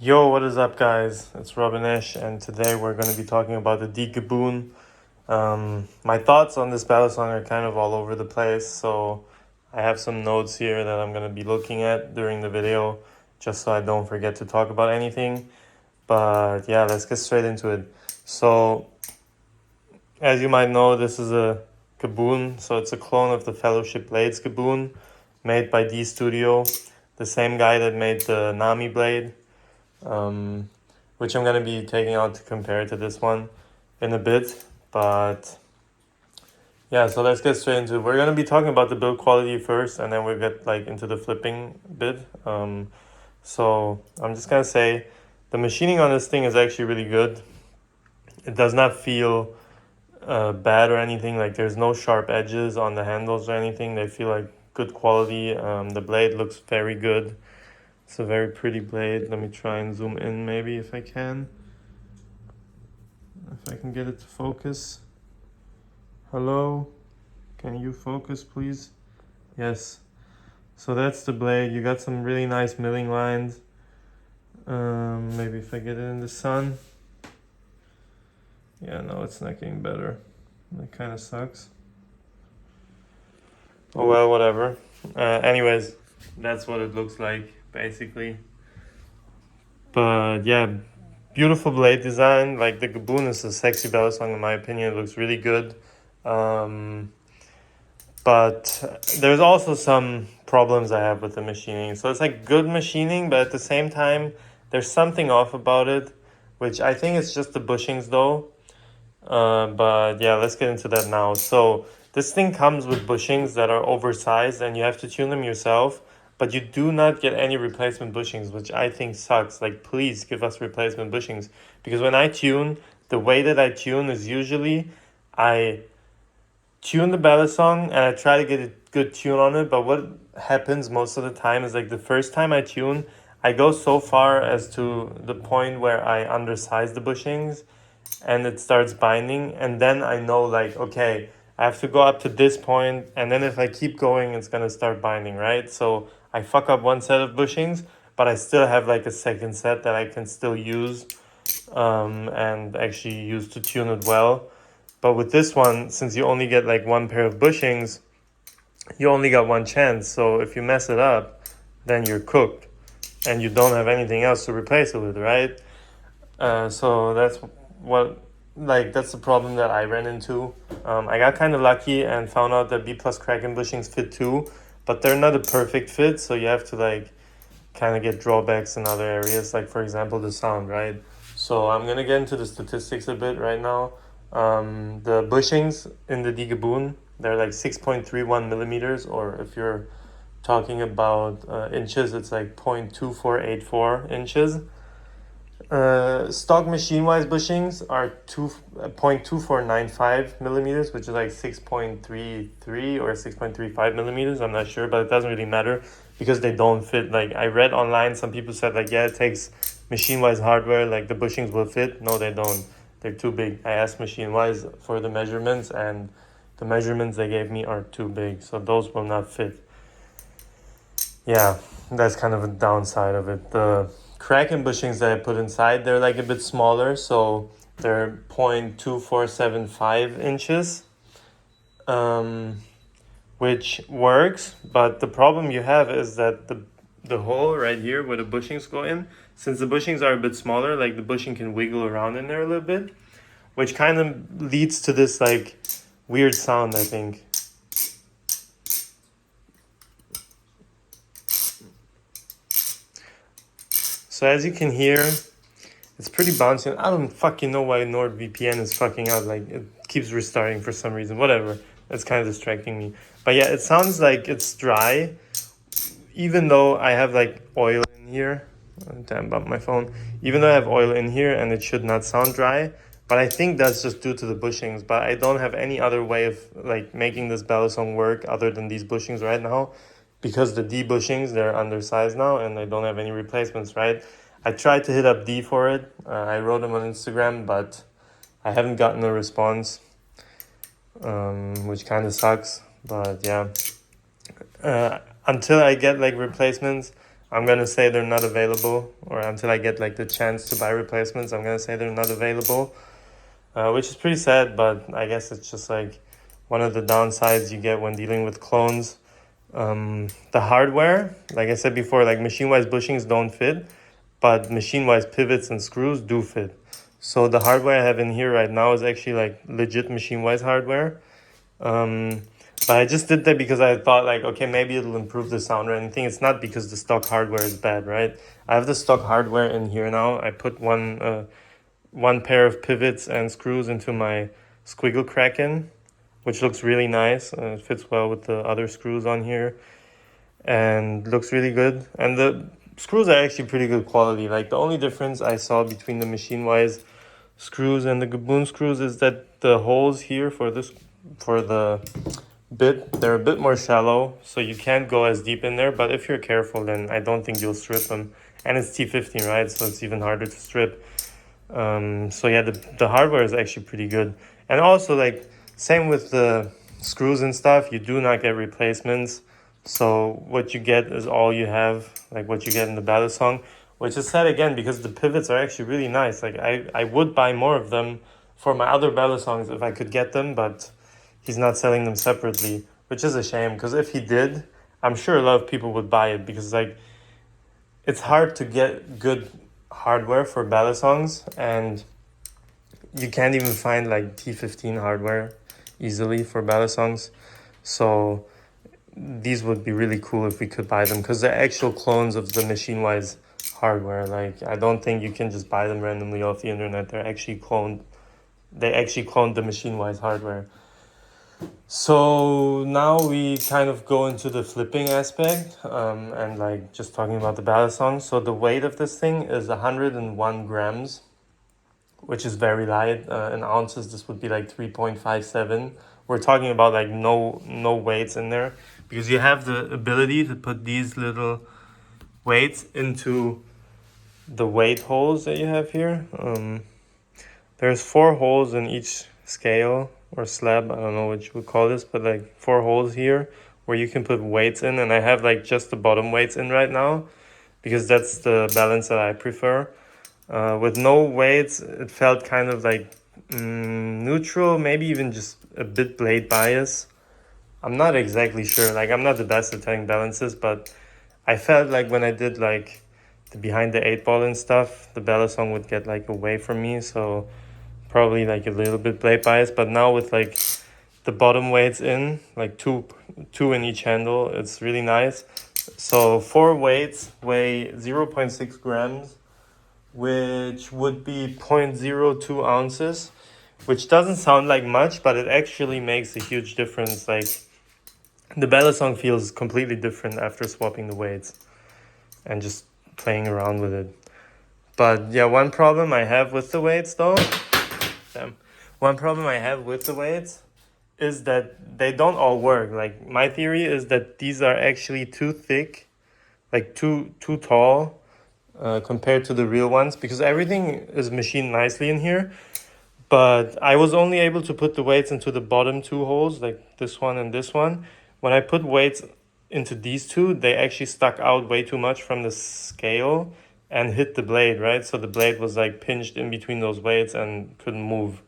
Yo, what is up, guys? It's Robin-ish, and today we're going to be talking about the Gaboon. My thoughts on this battle song are kind of all over the place, so I have some notes here that I'm going to be looking at during the video, just so I don't forget to talk about anything. But yeah, let's get straight into it. So, as you might know, this is a Gaboon, so it's a clone of the Fellowship Blades Gaboon, made by D Studio, the same guy that made the Nami Blade. Which I'm going to be taking out to compare to this one in a bit. But yeah, so let's get straight into it. We're going to be talking about the build quality first, and then we'll get like into the flipping bit. So I'm just going to say the machining on this thing is actually really good. It does not feel bad or anything. Like there's no sharp edges on the handles or anything. They feel like good quality. The blade looks very good. It's a very pretty blade. Let me try and zoom in maybe if I can. If I can get it to focus. Hello? Can you focus, please? Yes. So that's the blade. You got some really nice milling lines. Maybe if I get it in the sun. Yeah, no, it's not getting better. That kind of sucks. Oh well, whatever. Anyways, that's what it looks like, basically. But yeah, beautiful blade design. Like the Gaboon is a sexy battle song in my opinion. It looks really good. But there's also some problems I have with the machining. So it's like good machining, but at the same time, there's something off about it, which I think it's just the bushings though. But yeah, let's get into that now. So this thing comes with bushings that are oversized and you have to tune them yourself, but you do not get any replacement bushings, which I think sucks. Like, please give us replacement bushings, because when I tune, the way that I tune is usually I tune the ballad song and I try to get a good tune on it, but what happens most of the time is like the first time I tune, I go so far as to the point where I undersize the bushings and it starts binding, and then I know like, okay, I have to go up to this point, and then if I keep going it's gonna start binding, right? So I fuck up one set of bushings, but I still have like a second set that I can still use and actually use to tune it well. But with this one, since you only get like one pair of bushings, you only got one chance. So if you mess it up, then you're cooked and you don't have anything else to replace it with, right? So that's the problem that I ran into. I got kind of lucky and found out that B plus Kraken bushings fit too, but they're not a perfect fit. So you have to like kind of get drawbacks in other areas, like for example the sound, right? So I'm gonna get into the statistics a bit right now. The bushings in the Gaboon, they're like 6.31 millimeters, or if you're talking about inches, it's like 0.2484 inches. Stock machine-wise bushings are 0.2495 millimeters, which is like 6.33 or 6.35 millimeters. I'm not sure, but it doesn't really matter because they don't fit. Like I read online, some people said like, yeah, it takes machine-wise hardware, like the bushings will fit. No, they don't. They're too big. I asked machine-wise for the measurements, and the measurements they gave me are too big, so those will not fit. Yeah, that's kind of a downside of it. The Kraken bushings that I put inside, they're like a bit smaller, so they're 0.2475 inches, which works, but the problem you have is that the hole right here where the bushings go in, since the bushings are a bit smaller, like the bushing can wiggle around in there a little bit, which kind of leads to this like weird sound, I think. So as you can hear, it's pretty bouncy. I don't fucking know why NordVPN is fucking up. Like it keeps restarting for some reason. Whatever. That's kind of distracting me. But yeah, it sounds like it's dry, even though I have like oil in here. Damn, bump my phone. Even though I have oil in here and it should not sound dry. But I think that's just due to the bushings. But I don't have any other way of like making this ballad song work other than these bushings right now, because the D bushings, they're undersized now and I don't have any replacements, right? I tried to hit up D for it. I wrote him on Instagram, but I haven't gotten a response, which kind of sucks. But yeah, until I get like replacements, I'm gonna say they're not available, or until I get like the chance to buy replacements, I'm gonna say they're not available, which is pretty sad. But I guess it's just like one of the downsides you get when dealing with clones. The hardware, like I said before, like machine-wise bushings don't fit, but machine-wise pivots and screws do fit. So the hardware I have in here right now is actually like legit machine-wise hardware. Um, but I just did that because I thought like, okay, maybe it'll improve the sound or anything. It's not because the stock hardware is bad, right? I have the stock hardware in here now. I put one pair of pivots and screws into my squiggle Kraken, which looks really nice. It fits well with the other screws on here and looks really good. And the screws are actually pretty good quality. Like the only difference I saw between the machine-wise screws and the Gaboon screws is that the holes here for the bit, they're a bit more shallow, so you can't go as deep in there. But if you're careful, then I don't think you'll strip them. And it's T15, right? So it's even harder to strip. So yeah, the hardware is actually pretty good. And also like same with the screws and stuff, you do not get replacements. So what you get is all you have, like what you get in the ballad song, which is sad again because the pivots are actually really nice. Like I would buy more of them for my other ballad songs if I could get them, but he's not selling them separately, which is a shame because if he did, I'm sure a lot of people would buy it because like it's hard to get good hardware for ballad songs, and you can't even find like T15 hardware easily for ballad songs. So these would be really cool if we could buy them because they're actual clones of the machine-wise hardware. Like I don't think you can just buy them randomly off the internet. They're actually cloned. They actually cloned the machine-wise hardware. So now we kind of go into the flipping aspect, and like just talking about the ballad song. So the weight of this thing is 101 grams, which is very light. In ounces, this would be like 3.57. We're talking about like no weights in there because you have the ability to put these little weights into the weight holes that you have here. There's 4 holes in each scale or slab. I don't know what you would call this, but like 4 holes here where you can put weights in. And I have like just the bottom weights in right now because that's the balance that I prefer. With no weights, it felt kind of like neutral, maybe even just a bit blade bias. I'm not exactly sure. Like I'm not the best at telling balances, but I felt like when I did like the behind the 8 ball and stuff, the ballad song would get like away from me. So probably like a little bit blade bias. But now with like the bottom weights in, like two in each handle, it's really nice. So 4 weights weigh 0.6 grams, which would be 0.02 ounces, which doesn't sound like much, but it actually makes a huge difference. Like the ballad song feels completely different after swapping the weights and just playing around with it. But yeah, one problem I have with the weights though, one problem I have with the weights is that they don't all work. Like my theory is that these are actually too thick, like too tall, compared to the real ones because everything is machined nicely in here. But I was only able to put the weights into the bottom 2 holes, like this one and this one. When I put weights into these 2, they actually stuck out way too much from the scale and hit the blade, right? So the blade was like pinched in between those weights and couldn't move,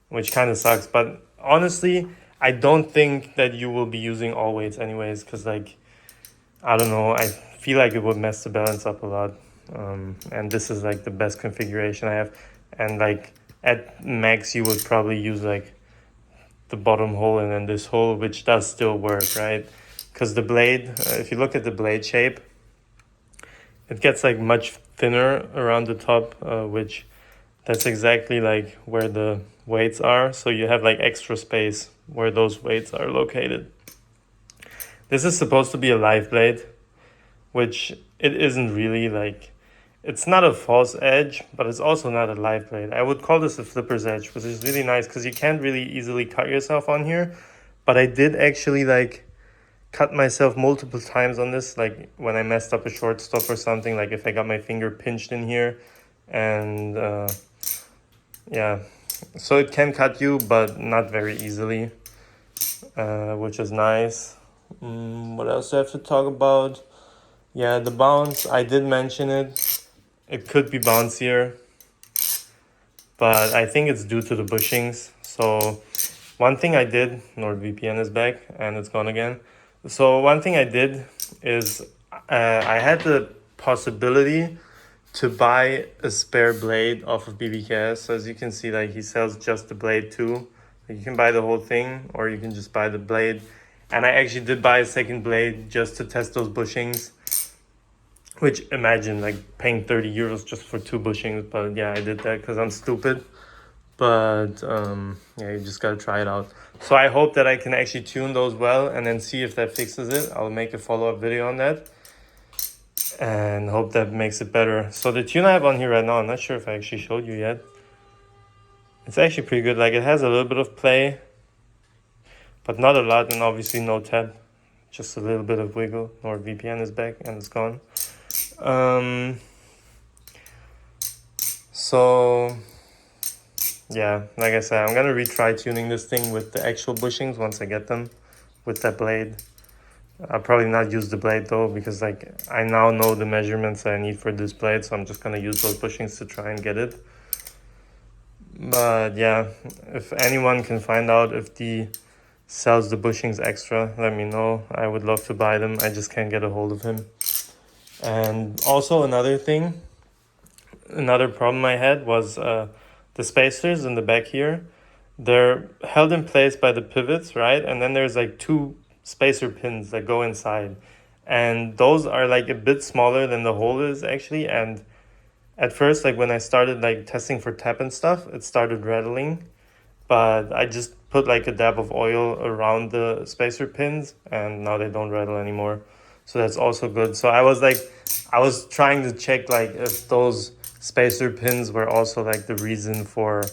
which kind of sucks. But honestly, I don't think that you will be using all weights anyways because like I don't know, I feel like it would mess the balance up a lot. And this is like the best configuration I have. And like at max, you would probably use like the bottom hole and then this hole, which does still work, right? Because the blade, if you look at the blade shape, it gets like much thinner around the top, which that's exactly like where the weights are. So you have like extra space where those weights are located. This is supposed to be a live blade, which it isn't really. Like it's not a false edge, but it's also not a live blade. I would call this a flipper's edge, which is really nice because you can't really easily cut yourself on here. But I did actually like cut myself multiple times on this, like when I messed up a short stop or something, like if I got my finger pinched in here. And yeah, so it can cut you, but not very easily, which is nice. What else do I have to talk about? Yeah, the bounce, I did mention it. It could be bouncier, but I think it's due to the bushings. So one thing I did, NordVPN is back and it's gone again. So one thing I did is I had the possibility to buy a spare blade off of BBKS. So as you can see, like he sells just the blade too. Like you can buy the whole thing or you can just buy the blade. And I actually did buy a second blade just to test those bushings. Which imagine like paying 30 euros just for 2 bushings. But yeah, I did that because I'm stupid. But yeah, you just gotta try it out. So I hope that I can actually tune those well and then see if that fixes it. I'll make a follow-up video on that and hope that makes it better. So the tune I have on here right now, I'm not sure if I actually showed you yet. It's actually pretty good. Like it has a little bit of play, but not a lot, and obviously no tab. Just a little bit of wiggle. NordVPN is back and it's gone. So yeah, like I said, I'm gonna retry tuning this thing with the actual bushings once I get them with that blade. I'll probably not use the blade though, because like I now know the measurements I need for this blade, so I'm just gonna use those bushings to try and get it. But yeah, if anyone can find out if the sells the bushings extra, let me know. I would love to buy them. I just can't get a hold of him. And also another problem I had was the spacers in the back here. They're held in place by the pivots, right? And then there's like 2 spacer pins that go inside. And those are like a bit smaller than the hole is actually. And at first, like when I started like testing for tap and stuff, it started rattling. But I just put like a dab of oil around the spacer pins and now they don't rattle anymore. So that's also good. So I was trying to check like if those spacer pins were also like the reason for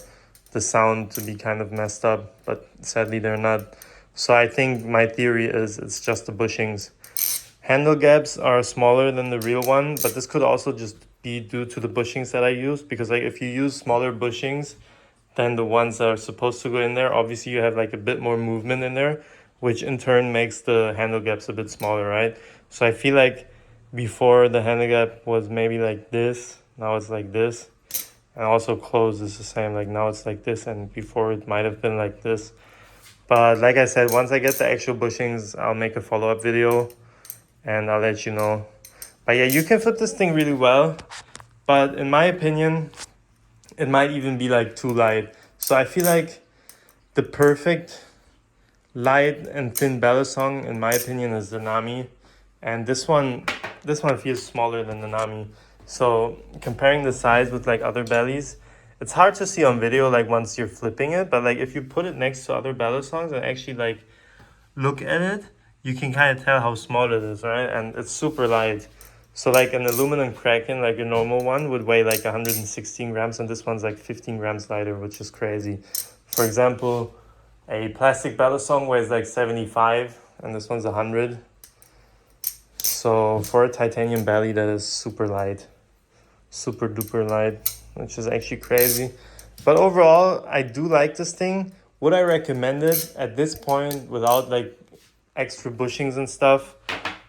the sound to be kind of messed up, but sadly they're not. So I think my theory is it's just the bushings. Handle gaps are smaller than the real one, but this could also just be due to the bushings that I use, because like if you use smaller bushings than the ones that are supposed to go in there, obviously you have like a bit more movement in there, which in turn makes the handle gaps a bit smaller, right? So I feel like before the handle gap was maybe like this, now it's like this. And also close is the same, like now it's like this, and before it might have been like this. But like I said, once I get the actual bushings, I'll make a follow-up video and I'll let you know. But yeah, you can flip this thing really well, but in my opinion, it might even be like too light. So I feel like the perfect light and thin ballast song, in my opinion, is the Nami. And this one feels smaller than the Nami. So comparing the size with like other bellies, it's hard to see on video like once you're flipping it, but like if you put it next to other ballast songs and actually like look at it, you can kind of tell how small it is, right? And it's super light. So like an aluminum Kraken, like a normal one, would weigh like 116 grams, and this one's like 15 grams lighter, which is crazy. For example, a plastic ballast song weighs like 75, and this one's 100. So for a titanium belly, that is super light, super duper light, which is actually crazy. But overall, I do like this thing. Would I recommend it at this point without like extra bushings and stuff?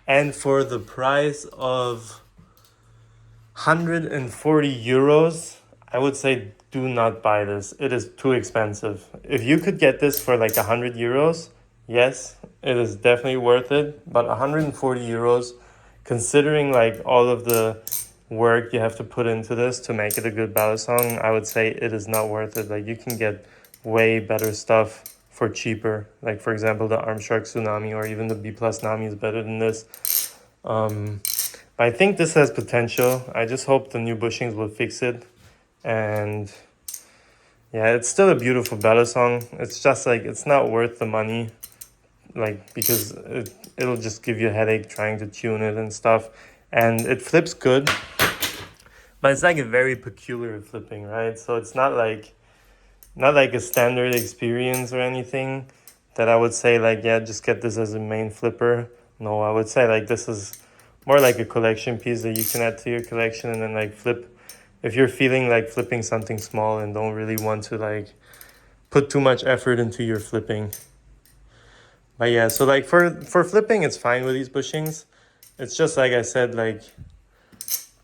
And for the price of 140 euros, I would say do not buy this. It is too expensive. If you could get this for like 100 euros, yes, it is definitely worth it. But 140 euros, considering like all of the work you have to put into this to make it a good ballast song, I would say it is not worth it. Like you can get way better stuff for cheaper. Like for example, the Armshark Tsunami or even the B Plus Nami is better than this. But I think this has potential. I just hope the new bushings will fix it. And yeah, it's still a beautiful ballast song. It's just like, it's not worth the money, like because it'll just give you a headache trying to tune it and stuff. And it flips good, but it's like a very peculiar flipping, right? So it's not like a standard experience or anything that I would say like, yeah, just get this as a main flipper. No, I would say like this is more like a collection piece that you can add to your collection and then like flip. If you're feeling like flipping something small and don't really want to like put too much effort into your flipping. But yeah, so like for flipping, it's fine with these bushings. it's just like I said, like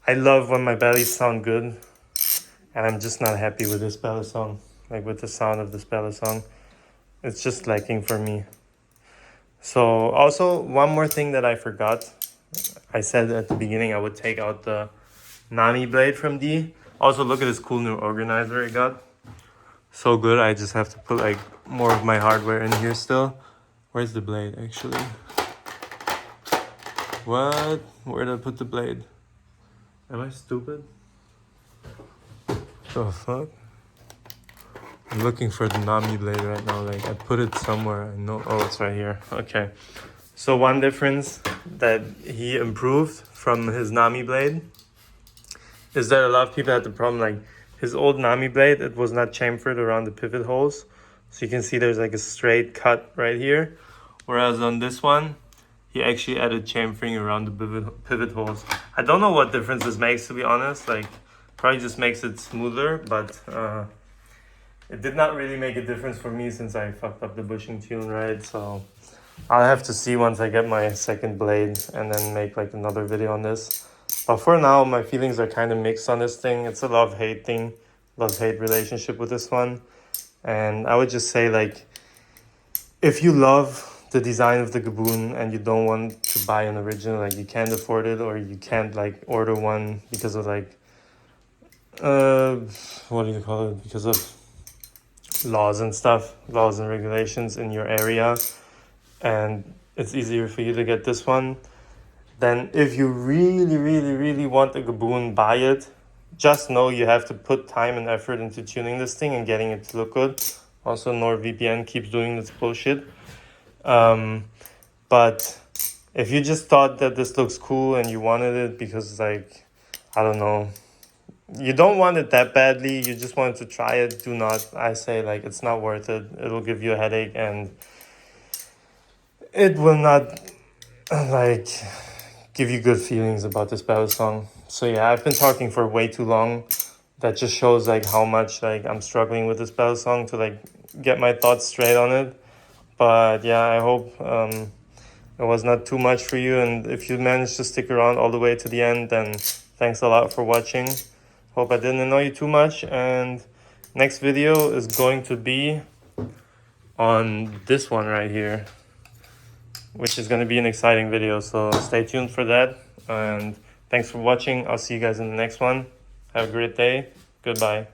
I love when my bellies sound good, and I'm just not happy with this belly song, like with the sound of this belly song. It's just lacking for me. So also one more thing that I forgot. I said at the beginning I would take out the Nami blade from D. Also look at this cool new organizer I got. So good. I just have to put like more of my hardware in here still. Where's the blade actually? What? Where did I put the blade? Am I stupid? The fuck? I'm looking for the Nami blade right now. Like I put it somewhere. I know. Oh, it's right here. Okay. So one difference that he improved from his Nami blade is that a lot of people had the problem, like his old Nami blade, it was not chamfered around the pivot holes. So you can see there's like a straight cut right here. Whereas on this one, he actually added chamfering around the pivot holes. I don't know what difference this makes, to be honest. Like probably just makes it smoother, but it did not really make a difference for me since I fucked up the bushing tune, right? So I'll have to see once I get my second blade and then make like another video on this. But for now, my feelings are kind of mixed on this thing. It's a love-hate thing, love-hate relationship with this one. And I would just say, like, if you love the design of the Gaboon and you don't want to buy an original, like you can't afford it or you can't like order one because of like, what do you call it? Because of laws and stuff, laws and regulations in your area. And it's easier for you to get this one. Then if you really want a Gaboon, buy it. Just know you have to put time and effort into tuning this thing and getting it to look good. Also, NordVPN keeps doing this bullshit. But if you just thought that this looks cool and you wanted it because, like, I don't know, you don't want it that badly, you just wanted to try it, do not. I say, like, it's not worth it. It'll give you a headache and it will not, like, give you good feelings about this battle song. So yeah, I've been talking for way too long. That just shows like how much like I'm struggling with this battle song to like get my thoughts straight on it. But yeah, I hope it was not too much for you, and if you managed to stick around all the way to the end, then thanks a lot for watching. Hope I didn't annoy you too much, and next video is going to be on this one right here, which is going to be an exciting video, so stay tuned for that. And thanks for watching. I'll see you guys in the next one. Have a great day. Goodbye.